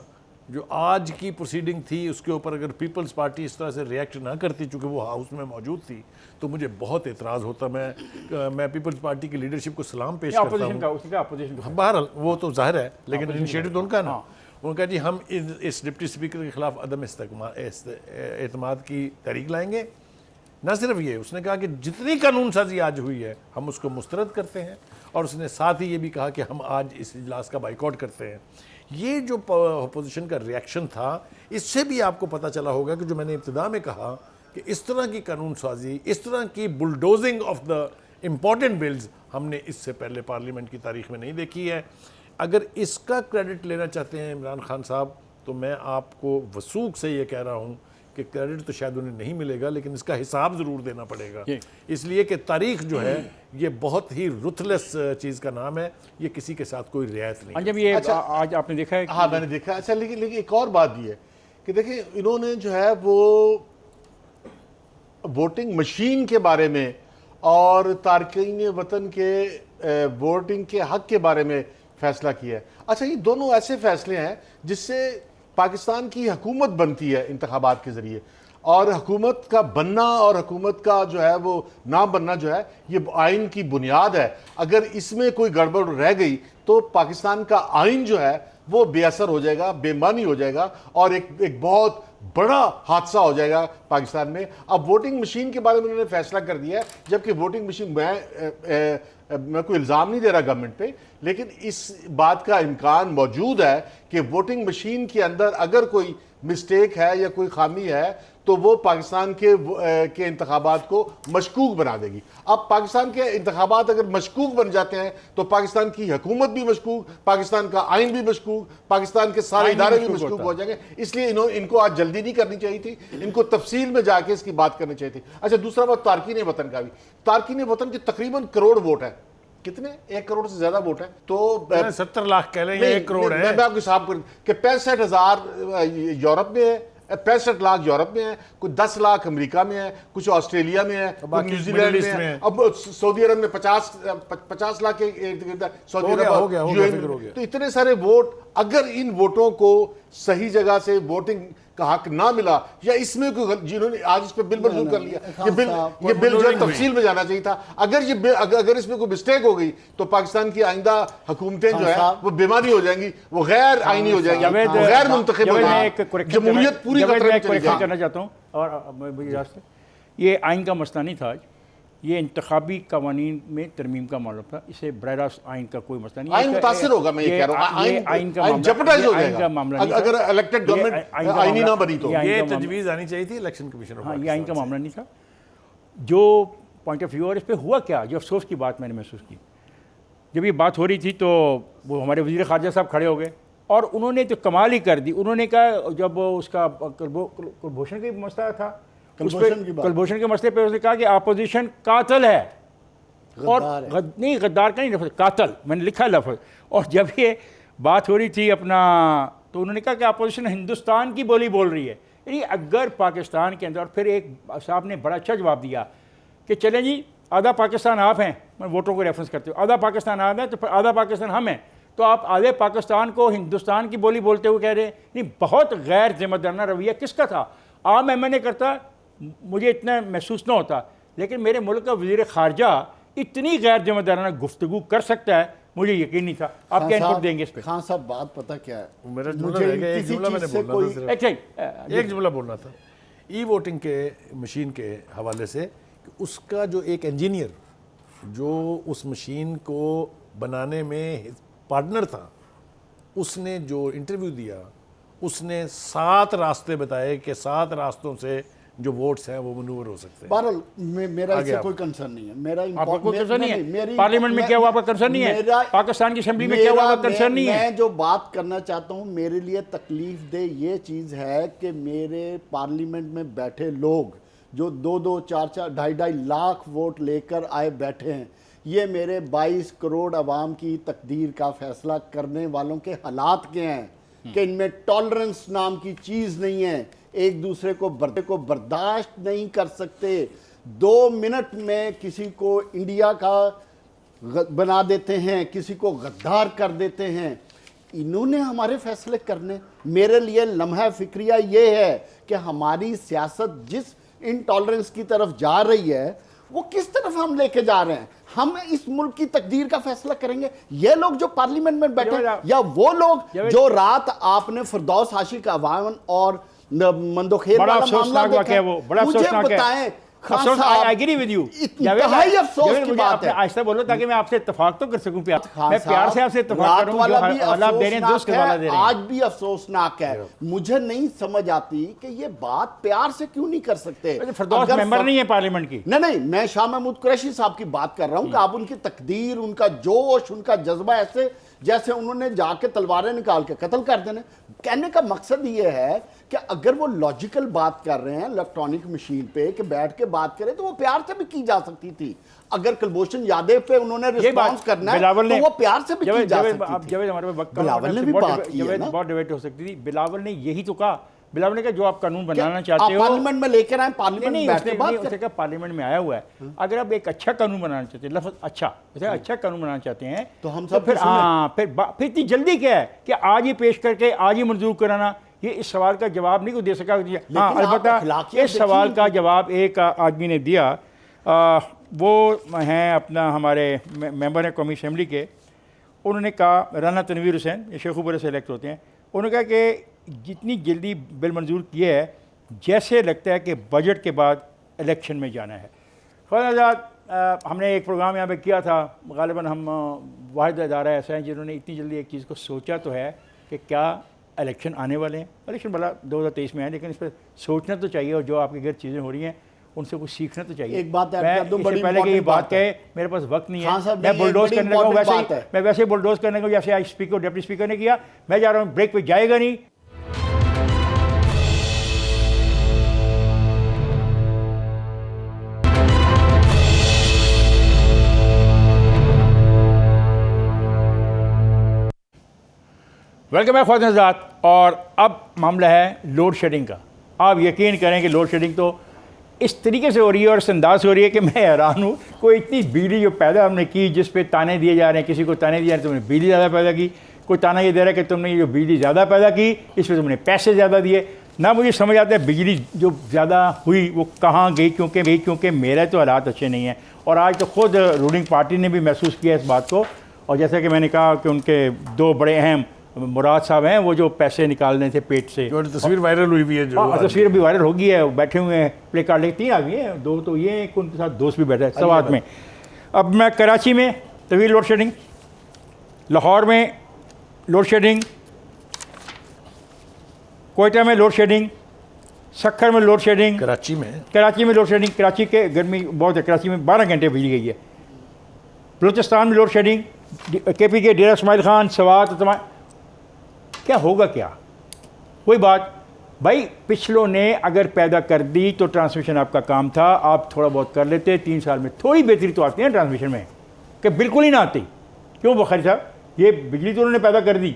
H: जो आज की प्रोसीडिंग थी उसके ऊपर अगर पीपल्स पार्टी इस तरह से रिएक्ट ना करती, चूँकि वो हाउस में मौजूद थी, तो मुझे बहुत एतराज़ होता। मैं पीपल्स पार्टी की लीडरशिप को सलाम पेश करता
E: अपोजिशन का
H: हूँ।
E: उसका अपोजिशन का
H: बहरहाल वो तो जाहिर है, लेकिन इनिशिएटिव तो उनका ना। उनका जी हम इस डिप्टी स्पीकर के खिलाफ अदम एतमाद की तहरीक लाएंगे। ना सिर्फ ये, उसने कहा कि जितनी कानून साजी आज हुई है हम उसको मुस्तरद करते हैं, और उसने साथ ही ये भी कहा कि हम आज इस इजलास का बाइकआउट करते हैं। ये जो अपोजिशन का रिएक्शन था, इससे भी आपको पता चला होगा कि जो मैंने इब्तिदा में कहा कि इस तरह की कानून साजी, इस तरह की bulldozing of the important bills हमने इससे पहले पार्लियामेंट की तारीख में नहीं देखी है। अगर इसका क्रेडिट लेना चाहते हैं इमरान खान साहब, तो मैं आपको वसूख से ये कह रहा हूँ कि क्रेडिट तो शायद उन्हें नहीं मिलेगा, लेकिन इसका हिसाब ज़रूर देना पड़ेगा, इसलिए कि तारीख जो है ये बहुत ही रुथलेस चीज़ का नाम है, ये किसी के साथ कोई रियायत नहीं।
E: जब ये
G: अच्छा,
E: आज आपने देखा है
G: हाँ मैंने देखा। अच्छा, लेकिन एक और बात भी है कि देखिए, इन्होंने जो है वो वोटिंग मशीन के बारे में और तारकीन वतन के वोटिंग के हक के बारे में फैसला किया है। अच्छा, ये दोनों ऐसे फैसले हैं जिससे पाकिस्तान की हुकूमत बनती है इंतखाबात के ज़रिए, और हुकूमत का बनना और हुकूमत का जो है वो ना बनना जो है ये आइन की बुनियाद है। अगर इसमें कोई गड़बड़ रह गई तो पाकिस्तान का आइन जो है वो बेअसर हो जाएगा, बेमानी हो जाएगा, और एक बहुत बड़ा हादसा हो जाएगा पाकिस्तान में। अब वोटिंग मशीन के बारे में उन्होंने फैसला कर दिया है, जबकि वोटिंग मशीन मैं कोई इल्ज़ाम नहीं दे रहा गवर्नमेंट पे, लेकिन इस बात का इम्कान मौजूद है कि वोटिंग मशीन के अंदर अगर कोई मिस्टेक है या कोई खामी है तो वो पाकिस्तान के इंतखाबात को मशकूक बना देगी। अब पाकिस्तान के इंतखाबात अगर मशकूक बन जाते हैं तो पाकिस्तान की हुकूमत भी मशकूक, पाकिस्तान का आइन भी मशकूक, पाकिस्तान के सारे इदारे भी मशकूक हो जाएंगे। इसलिए इनको आज जल्दी नहीं करनी चाहिए थी, इनको तफसील में जाके इसकी बात करनी चाहिए थी। अच्छा, दूसरा बात तारकीन वतन का भी। तारकीन वतन के तकरीबन करोड़ वोट है। कितने? 1 करोड़ से ज्यादा वोट है। तो
H: 70 लाख कह लें, 1 करोड़ है।
G: मैं आपको हिसाब कर कि 65,000 यूरोप में है, 65 लाख यूरोप में है, कुछ 10 लाख अमेरिका में है, कुछ ऑस्ट्रेलिया में है, कुछ न्यूजीलैंड में है, अब सऊदी अरब में 50 लाख के सऊदी अरब, यूएई। तो इतने सारे वोट, अगर इन वोटों को सही जगह से वोटिंग का हक ना मिला, या इसमें कोई जिन्होंने आज इस पे बिल मंजूर कर लिया, ये बिल जो है तफसील में जाना चाहिए था। अगर इसमें कोई मिस्टेक हो गई तो पाकिस्तान की आइंदा हुकूमतें जो है वो बेमानी हो जाएंगी, वो गैर आईनी हो जाएंगी, वो गैर मुंतखब हो जाएंगी, जमहूरियत पूरी
E: करना चाहता हूँ। और ये आइन का मसला नहीं था आज, ये इंतखाबी कवानीन में तरमीम का मामला था। इसे बराह रास्त आइन का कोई मसला नहीं।
G: आइन मुतासिर होगा, मैं ये कह रहा हूँ,
E: आइन का
G: जेपटाइज हो जाएगा अगर इलेक्टेड गवर्नमेंट आइनी ना बनी तो।
H: ये तजवीज़ आनी चाहिए थी इलेक्शन कमीशन।
E: हाँ, ये आइन का मामला नहीं था। जो पॉइंट ऑफ व्यू, और इस पर हुआ क्या, जो अफसोस की बात मैंने महसूस की, जब ये बात हो रही थी तो वो हमारे वज़ीर ख़ारजा साहब खड़े हो गए और उन्होंने तो कमाल ही कर दी। उन्होंने कहा, जब उसका कुलभूषण का मसला था, कुलभूषण के मसले पे उसने कहा कि अपोजिशन कातिल है, और नहीं, गद्दार का नहीं लफ्ज़, कातिल मैंने लिखा लफ्ज़। और जब ये बात हो रही थी अपना, तो उन्होंने कहा कि अपोजिशन हिंदुस्तान की बोली बोल रही है। यानी अगर पाकिस्तान के अंदर, फिर एक साहब ने बड़ा अच्छा जवाब दिया कि चलें जी, आधा पाकिस्तान आप हैं, मैं वोटों को रेफरेंस करते हो, आधा पाकिस्तान आप हैं तो फिर आधा पाकिस्तान हम हैं, तो आप आधे पाकिस्तान को हिंदुस्तान की बोली बोलते हुए कह रहे हैं। नहीं, बहुत गैर जिम्मेदाराना रवैया किसका था? आम एमएनए करता मुझे इतना महसूस ना होता, लेकिन मेरे मुल्क का वज़ीर ख़ारजा इतनी गैर जिम्मेदाराना गुफ्तगू कर सकता है, मुझे यकीन नहीं था। आप क्या इनपुट देंगे इस पे?
F: खान साहब, बात पता क्या है,
H: मेरा एक जुमला बोलना था ई वोटिंग के मशीन के हवाले से, कि उसका जो एक इंजीनियर जो उस मशीन को बनाने में पार्टनर था, उसने जो इंटरव्यू दिया, उसने 7 रास्ते बताए कि 7 रास्तों से जो वोट्स हैं वो मनूवर हो सकते हैं।
F: बहरहाल मेरा इससे कोई कंसर्न नहीं है। मेरा
E: आपका कोई कंसर्न नहीं है? पार्लियामेंट में क्या हुआ आपका कंसर्न नहीं है? पाकिस्तान की असेंबली में क्या हुआ आपका कंसर्न नहीं है?
F: मैं जो बात करना चाहता हूँ, मेरे लिए तकलीफ दे ये चीज़ है कि मेरे पार्लियामेंट में बैठे लोग जो 2-2, 4-4, 2.5 लाख वोट लेकर आए बैठे हैं, ये मेरे 22 करोड़ अवाम की तकदीर का फैसला करने वालों के हालात के हैं कि इनमें टॉलरेंस नाम की चीज़ नहीं है, एक दूसरे को बर्दाश्त नहीं कर सकते। 2 मिनट में किसी को इंडिया का बना देते हैं, किसी को गद्दार कर देते हैं। इन्होंने हमारे फैसले करने। मेरे लिए लम्हा फिक्रिया ये है कि हमारी सियासत जिस इनटॉलरेंस की तरफ जा रही है, वो किस तरफ हम लेके जा रहे हैं। हम इस मुल्क की तकदीर का फैसला करेंगे, ये लोग जो पार्लियामेंट में बैठे, या वो लोग जो रात आपने फिरदौस हाशी का अवान और मंदोखेर वाला मामला देखा, मुझे बताएं खान साहब,
E: आई एग्री विद यू।
F: इंतहाई अफसोस की बात है।
E: आहिस्ता बोलो ताकि मैं आपसे इत्तेफाक तो कर सकूं। प्यार
F: खान
E: मैं प्यार से आपसे इत्तेफाक
F: रात
E: करूं।
F: वाला
E: जो
F: भी
E: हवाला आप दे रहे हैं, दुरुस्त हवाला दे रहे हैं।
F: आज भी अफसोसनाक है। मुझे नहीं समझ आती कि ये बात प्यार से क्यों नहीं कर सकते।
E: फरदौस मेंबर नहीं है पार्लियामेंट की।
F: नहीं, मैं शाह महमूद कुरैशी साहब की बात कर रहा हूं कि आप उनकी तकदीर, उनका जोश, उनका जज्बा, ऐसे जैसे उन्होंने जाके तलवारें निकाल के कत्ल कर देने। कहने का मकसद ये है कि अगर वो लॉजिकल बात कर रहे हैं इलेक्ट्रॉनिक मशीन पे कि बैठ के बात करें, तो वो प्यार से भी की जा सकती थी। अगर कुलभूषण यादव पे उन्होंने रिस्पॉन्स करना है तो वो प्यार से भी की जा सकती थी।
E: जवेद हमारे पे वक्त,
F: बिलावल ने भी बात की है ना,
E: बहुत डिबेट हो सकती थी। बिलावल ने यही तो कहा। बिलावल ने कहा जो आप कानून बनाना चाहते हो
F: पार्लियामेंट में लेकर आए, पार्लियामेंट में बैठ के बात करें।
E: पार्लियामेंट में आया हुआ है। अगर आप एक अच्छा कानून बनाना चाहते हैं, लफ्ज़ अच्छा, जैसे अच्छा कानून बनाना चाहते हैं,
F: तो हम
E: तो
F: सब
E: फिर इतनी जल्दी क्या है कि आज ही पेश करके आज ही मंजूर कराना। ये इस सवाल का जवाब नहीं कोई दे सका। हाँ, अलबत्ता इस सवाल का जवाब एक आदमी ने दिया। वो हैं अपना हमारे मेंबर हैं कौमी असम्बली के। उन्होंने कहा, राना तनवीर हुसैन, ये शेखुपुरा से इलेक्ट होते हैं, उन्होंने कहा कि जितनी जल्दी बिल मंजूर किया है, जैसे लगता है कि बजट के बाद इलेक्शन में जाना है। ख्वाजा आज़ाद, हमने एक प्रोग्राम यहाँ पे किया था, ग़ालिबन हम वाहिद अदारा ऐसा है जिन्होंने इतनी जल्दी एक चीज़ को सोचा तो है कि क्या इलेक्शन आने वाले हैं। इलेक्शन भला 2023 में है, लेकिन इस पर सोचना तो चाहिए, और जो आपके घर चीज़ें हो रही हैं उनसे कुछ सीखना तो चाहिए।
F: एक बात है,
E: इससे पहले कि ये बात कहे, मेरे पास वक्त नहीं है, मैं बुलडोज करने लगा हूँ। मैं वैसे बुलडोज करने को, जैसे आज स्पीकर डिप्टी स्पीकर ने किया। मैं जा रहा हूँ ब्रेक पे, जाएगा नहीं। वेलकम है ख्वाजा आज़ाद। और अब मामला है लोड शेडिंग का। आप यकीन करें कि लोड शेडिंग तो इस तरीके से हो रही है और इस अंदाज से हो रही है कि मैं हैरान हूँ। कोई इतनी बिजली जो पैदा हमने की, जिस पे ताने दिए जा रहे हैं, किसी को ताने दिए जा रहे हैं तुमने बिजली ज़्यादा पैदा की, कोई ताना ये दे रहा है कि तुमने ये जो बिजली ज़्यादा पैदा की इस पर तुमने पैसे ज़्यादा दिए। ना मुझे समझ आता है बिजली जो ज़्यादा हुई वो कहाँ गई, क्योंकि मेरे तो हालात अच्छे नहीं हैं। और आज तो खुद रूलिंग पार्टी ने भी महसूस किया इस बात को। और जैसा कि मैंने कहा कि उनके दो बड़े अहम मुराद साहब हैं, वो जो पैसे निकाल रहे थे पेट से,
H: जो तस्वीर वायरल हुई भी है, जो
E: तस्वीर भी वायरल हो गई है, बैठे हुए हैं प्ले कार्ड लेके। 3 आदमी हैं, 2 तो ये, एक उनके साथ दोस्त भी बैठा है सवात में। अब मैं कराची में तवील लोड शेडिंग, लाहौर में लोड शेडिंग, कोयटा में लोड शेडिंग, सक्खर में लोड शेडिंग,
H: कराची में
E: लोड शेडिंग। कराची के गर्मी बहुत है, कराची में 12 घंटे बिजली गई है। बलूचिस्तान में लोड शेडिंग, KP के डेरा इस्माइल खान, सवात, तमाम। क्या होगा? क्या वही बात भाई, पिछलों ने अगर पैदा कर दी तो ट्रांसमिशन आपका काम था, आप थोड़ा बहुत कर लेते। 3 साल में थोड़ी बेहतरी तो आती है ट्रांसमिशन में, कि बिल्कुल ही ना आती। क्यों बुखारी साहब, ये बिजली तो उन्होंने पैदा कर दी,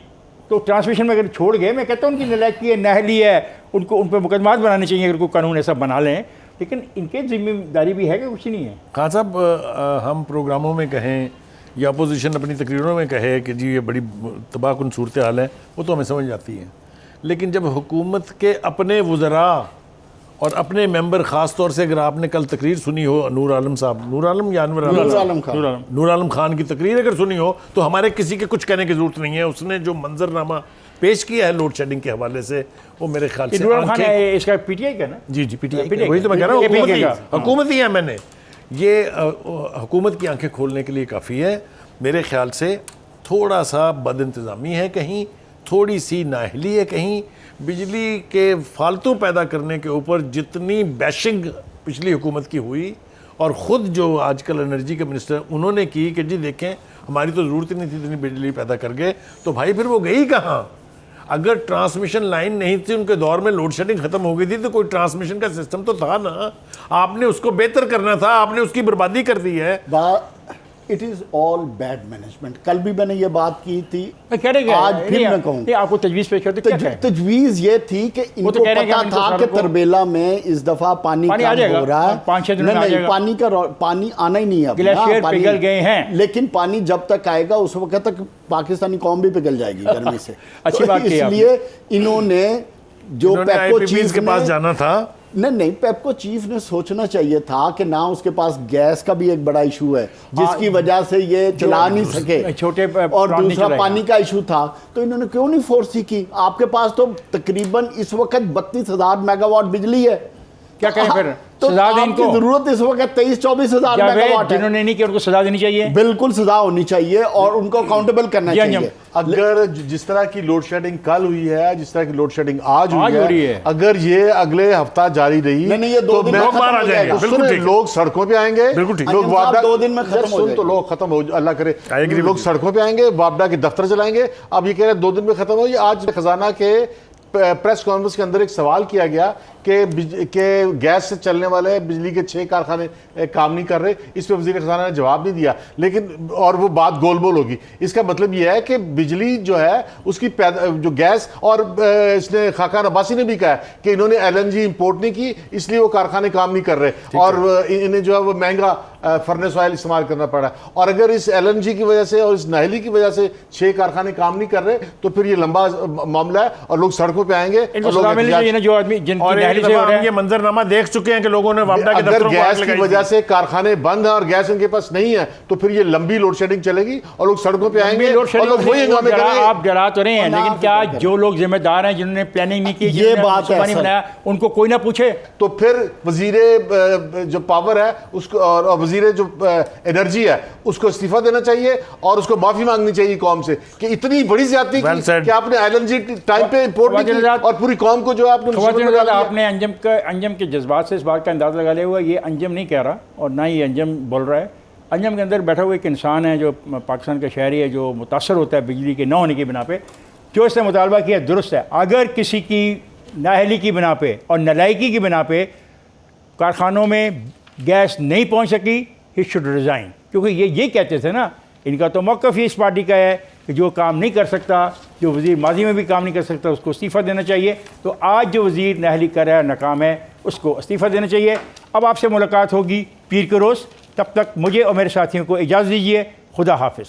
E: तो ट्रांसमिशन में अगर छोड़ गए, मैं कहता हूँ उनकी नलायकी है, नाअहली है, उनको उन पर मुकदमात बनाने चाहिए अगर कोई कानून ऐसा बना लें। लेकिन इनके जिम्मेदारी भी है कि कुछ नहीं है।
H: खान साहब, हम प्रोग्रामों में कहें या अपोजिशन अपनी तकरीरों में कहे कि जी ये बड़ी तबाहकुन सूरत हाल है, वो तो हमें समझ आती है। लेकिन जब हुकूमत के अपने वज़रा और अपने मेंबर, ख़ास तौर से अगर आपने कल तकरीर सुनी हो नूर आलम साहब, नूर आलम या नूर आलम खान की तकरीर अगर सुनी हो, तो हमारे किसी के कुछ कहने की ज़रूरत नहीं है। उसने जो मंजरनामा पेश किया है लोड शेडिंग के हवाले से, वो मेरे ख्याल से
E: इसका PTI का ना,
H: जी PTI, वही तो मैं कह रहा हूँ, हुकूमत ही है। मैंने ये हुकूमत की आंखें खोलने के लिए काफ़ी है। मेरे ख्याल से थोड़ा सा बदइंतज़ामी है, कहीं थोड़ी सी नाअहली है, कहीं बिजली के फालतू पैदा करने के ऊपर जितनी बैशिंग पिछली हुकूमत की हुई, और ख़ुद जो आजकल एनर्जी के मिनिस्टर उन्होंने की कि जी देखें हमारी तो ज़रूरत ही नहीं थी इतनी बिजली पैदा कर गए, तो भाई फिर वो गई कहाँ? अगर ट्रांसमिशन लाइन नहीं थी उनके दौर में, लोड शेडिंग खत्म हो गई थी, तो कोई ट्रांसमिशन का सिस्टम तो था ना। आपने उसको बेहतर करना था, आपने उसकी बर्बादी कर दी है।
F: It is all bad management. कल भी मैंने ये बात की थी,
E: आज फिर मैं कहूँ, आपको तजवीज़ पेश करते क्या
F: तजवीज़ ये थी कि इनको पता था कि तरबेला में इस दफ़ा पानी कम हो रहा है,
E: 5-6 दिन में आ जाएगा।
F: पानी आना ही नहीं है,
E: ग्लेशियर पिघल गए हैं,
F: लेकिन पानी जब तक आएगा उस वक्त तक पाकिस्तानी कौम भी पिघल जाएगी गर्मी से।
E: अच्छी बात की
F: इसलिए इन्होंने जो पेप्को चीफ
H: के पास जाना था,
F: नहीं, पेप्को चीफ ने सोचना चाहिए था कि ना उसके पास गैस का भी एक बड़ा इशू है जिसकी वजह से ये चला नहीं सके,
E: छोटे,
F: और दूसरा पानी का इशू था। तो इन्होंने क्यों नहीं फोर्स की? आपके पास तो तकरीबन इस वक्त 32,000 मेगावाट बिजली है,
E: क्या करें फिर?
F: तो
E: सजा दें
F: आपकी
E: इनको?
F: जरूरत इस वक्त 23-24 हज़ार
E: जावेद,
F: मेगावाट है।
E: जिन्होंने नहीं किया उनको सजा देनी चाहिए।
F: बिल्कुल सजा होनी चाहिए और उनको अकाउंटेबल करना
E: जी,
F: चाहिए।
G: अगर जिस तरह की लोड शेडिंग कल हुई है, जिस तरह की लोड शेडिंग आज
E: हो रही
G: हुई
E: है,
G: है, अगर ये अगले हफ्ता जारी रही
F: नहीं, ये 2 दिन में
G: मैं-
F: खत्म
H: बाहर आ
F: हो
H: जाएंगे।
F: जाएगा।
H: बिल्कुल
G: सुने,
H: ठीक है।
G: लोग सड़कों पे आएंगे,
H: बिल्कुल ठीक।
G: लोग
F: अंजुम साहब,
G: वापडा
F: 2 दिन में खत्म हो
G: सुन तो
F: जाएगा।
G: लोग खत्म हो, अल्लाह करे,
H: I agree
G: लोग
H: with you।
G: सड़कों पे आएंगे, वापडा के दफ्तर चलाएंगे। अब ये कह रहे हैं 2 दिन में खत्म हो। ये आज खजाना के प्रेस कॉन्फ्रेंस के अंदर एक सवाल किया गया कि गैस से चलने वाले बिजली के 6 कारखाने काम नहीं कर रहे। इस पे वजीर खजाना ने जवाब नहीं दिया, लेकिन और वो बात गोलमोल होगी। इसका मतलब यह है कि बिजली जो है उसकी जो गैस, और इसने खाकान अब्बासी ने भी कहा है कि इन्होंने LNG इंपोर्ट नहीं की, इसलिए वो कारखाने काम नहीं कर रहे और इन्हें जो है वो महंगा फर्नेस ऑयल इस्तेमाल करना पड़ा। और अगर इस LNG की वजह से और इस नाहली की वजह से 6 कारखाने काम नहीं कर रहे तो फिर ये लंबा मामला है और लोग सड़कों पे आएंगे।
E: इनको सजा मिलनी चाहिए ना, जो आदमी जिनकी
H: और
E: नहली
H: एक
E: से हो
H: दफा
E: रहा
H: हम ये
E: है।
H: मंजरनामा देख चुके हैं कि लोगों ने वापडा के
G: अगर
H: दफ्तरों को आग
G: गैस की
H: लगाई
G: वजह
H: थी।
G: से कारखाने बंद हैं और गैस उनके पास नहीं है तो फिर ये लंबी लोड शेडिंग चलेगी और लोग सड़कों पे आएंगे
E: लोड
G: और
E: शेडिंग
G: लोग वही हंगामे करेंगे।
E: आप डरा तो रहे हैं,
F: और
E: लेकिन
F: आप
E: क्या
F: फिक्र
E: जो लोग जिम्मेदार हैं, जिन्होंने प्लानिंग नहीं की,
F: ये
E: जिन्होंने
F: बात है
E: मुसलमानी
F: सर।
E: बनाया, उनको कोई ना पूछे?
G: तो फिर वजीरे जो पावर है उसको और वजीरे जो एनर्जी है उसको इस्तीफा देना चाहिए और उसको माफी मांगनी चाहिए कौम से कि इतनी बड़ी ज्यादती
H: Well said।
G: कि आपने LNG टाइम पे इंपोर्ट नहीं की और पूरी कौम को जो है आपने मुसीबत में डाल दिया।
E: आपने अंजम के जज्बात से इस बात का अंदाज़ा लगा लिया हुआ। ये अंजम नहीं कह रहा और ना ही अंजम बोल रहा है। अंजम के अंदर बैठा हुआ एक इंसान है जो पाकिस्तान का शहरी है, जो मुतासर होता है बिजली के न होने की बिना पे। जो इसने मुतालबा किया दुरुस्त है। अगर किसी की नाअहली की बिना पे और नलायकी की बिना पे कारखानों में गैस नहीं पहुंच सकी, ही शुड रिज़ाइन। क्योंकि ये कहते थे ना, इनका तो मौक़िफ़ इस पार्टी का है कि जो काम नहीं कर सकता, जो वज़ीर माजी में भी काम नहीं कर सकता, उसको इस्तीफ़ा देना चाहिए। तो आज जो वज़ीर नाअहली कर रहा है, नाकाम है, उसको इस्तीफ़ा देना चाहिए। अब आपसे मुलाकात होगी पीर के रोज़। तब तक मुझे और मेरे साथियों को इजाज़त दीजिए। खुदा हाफिज़।